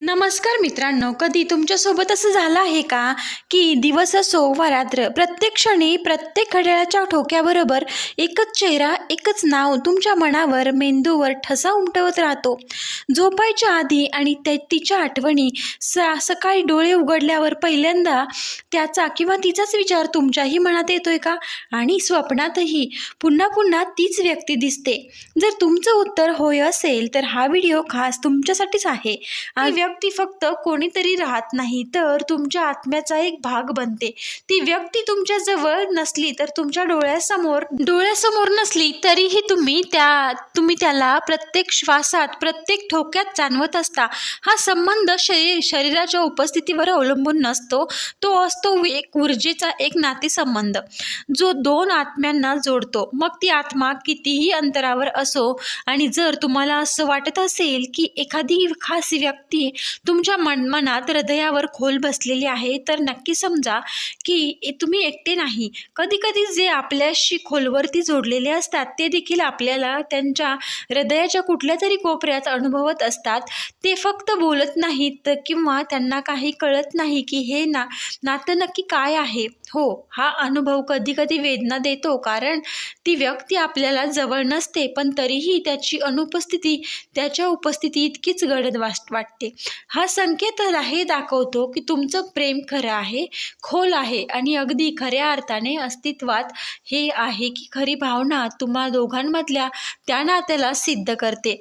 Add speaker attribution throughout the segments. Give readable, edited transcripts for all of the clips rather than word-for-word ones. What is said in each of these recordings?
Speaker 1: नमस्कार मित्रांनो, कधी तुमच्यासोबत असं झालं आहे का की दिवस असो वा रात्र, प्रत्येक क्षणी प्रत्येक घड्याळाच्या ठोक्याबरोबर एकच चेहरा, एकच नाव तुमच्या मनावर, मेंदूवर ठसा उमटवत राहतो. झोपायच्या आधी आणि तिच्या आठवणी, सकाळी डोळे उघडल्यावर पहिल्यांदा त्याचा किंवा तिचाच विचार तुमच्याही मनात येतोय का? आणि स्वप्नातही पुन्हा पुन्हा तीच व्यक्ती दिसते? जर तुमचं उत्तर होय असेल तर हा व्हिडिओ खास तुमच्यासाठीच आहे. व्यक्ती फक्त कोणीतरी राहत नाही, तर तुमच्या आत्म्याचा एक भाग बनते. ती व्यक्ती तुमच्या जवळ नसली तर तुमच्या डोळ्यासमोर नसली तरीही तुम्ही त्याला प्रत्येक श्वासात, प्रत्येक ठोक्यात जाणवत असता. हा संबंध शरीराच्या उपस्थितीवर अवलंबून नसतो, तो असतो एक ऊर्जेचा, एक नातेसंबंध जो दोन आत्म्यांना जोडतो. मग ती आत्मा कितीही अंतरावर असो. आणि जर तुम्हाला असं वाटत असेल की एखादी खास व्यक्ती तुमच्या मनात, हृदयावर खोल बसलेली आहे, तर नक्की समजा की तुम्ही एकटे नाही. कधी कधी जे आपल्याशी खोलवरती जोडलेले असतात ते देखील आपल्याला त्यांच्या हृदयाच्या कुठल्या तरी कोपऱ्यात अनुभवत असतात. ते फक्त बोलत नाहीत किंवा त्यांना काही कळत नाही की हे नातं नक्की काय आहे. हो, हा अनुभव कधी कधी वेदना देतो, कारण ती व्यक्ती आपल्याला जवळ नसते, पण तरीही त्याची अनुपस्थिती त्याच्या उपस्थिती इतकीच गडद वाटते. हा संकेत हे दाखवतो की तुमचं प्रेम खरं आहे, खोल आहे आणि अगदी खऱ्या अर्थाने अस्तित्वात हे आहे. की खरी भावना तुम्हा दोघांमधल्या त्या नात्याला सिद्ध करते,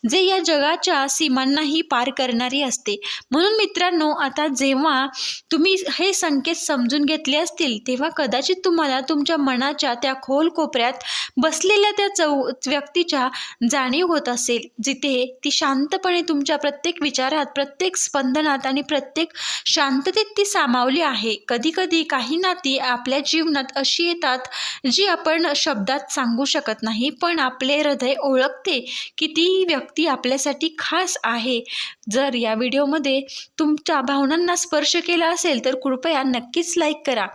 Speaker 1: जे या जगाच्या सीमांनाही पार करणारी असते. म्हणून मित्रांनो, आता जेव्हा तुम्ही हे संकेत समजून घेतले असतील, तेव्हा कदाचित तुम्हाला तुमच्या मनाच्या त्या खोल कोपऱ्यात बसलेल्या त्या व्यक्तीच्या जाणीव होत असेल, जिथे ती शांतपणे तुमच्या प्रत्येक विचारात, प्रत्येक स्पंदनात आणि प्रत्येक शांततेत ती सामावली आहे. कधी कधी काही नाती आपल्या जीवनात अशी येतात जी आपण शब्दात सांगू शकत नाही, पण आपले हृदय ओळखते की ती व्यक्ती आपल्यासाठी खास आहे. जर या व्हिडिओमध्ये तुमच्या भावनांना स्पर्श केला असेल तर कृपया नक्कीच लाईक करा.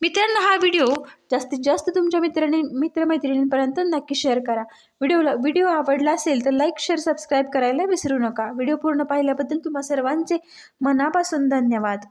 Speaker 1: मित्रांनो, हा व्हिडिओ जास्तीत जास्त तुमच्या मित्रमैत्रिणींपर्यंत नक्की शेअर करा. व्हिडिओ आवडला असेल तर लाईक, शेअर, सबस्क्राईब करायला विसरू नका. व्हिडिओ पूर्ण पाहिल्याबद्दल तुम्हा सर्वांचे मनापासून धन्यवाद.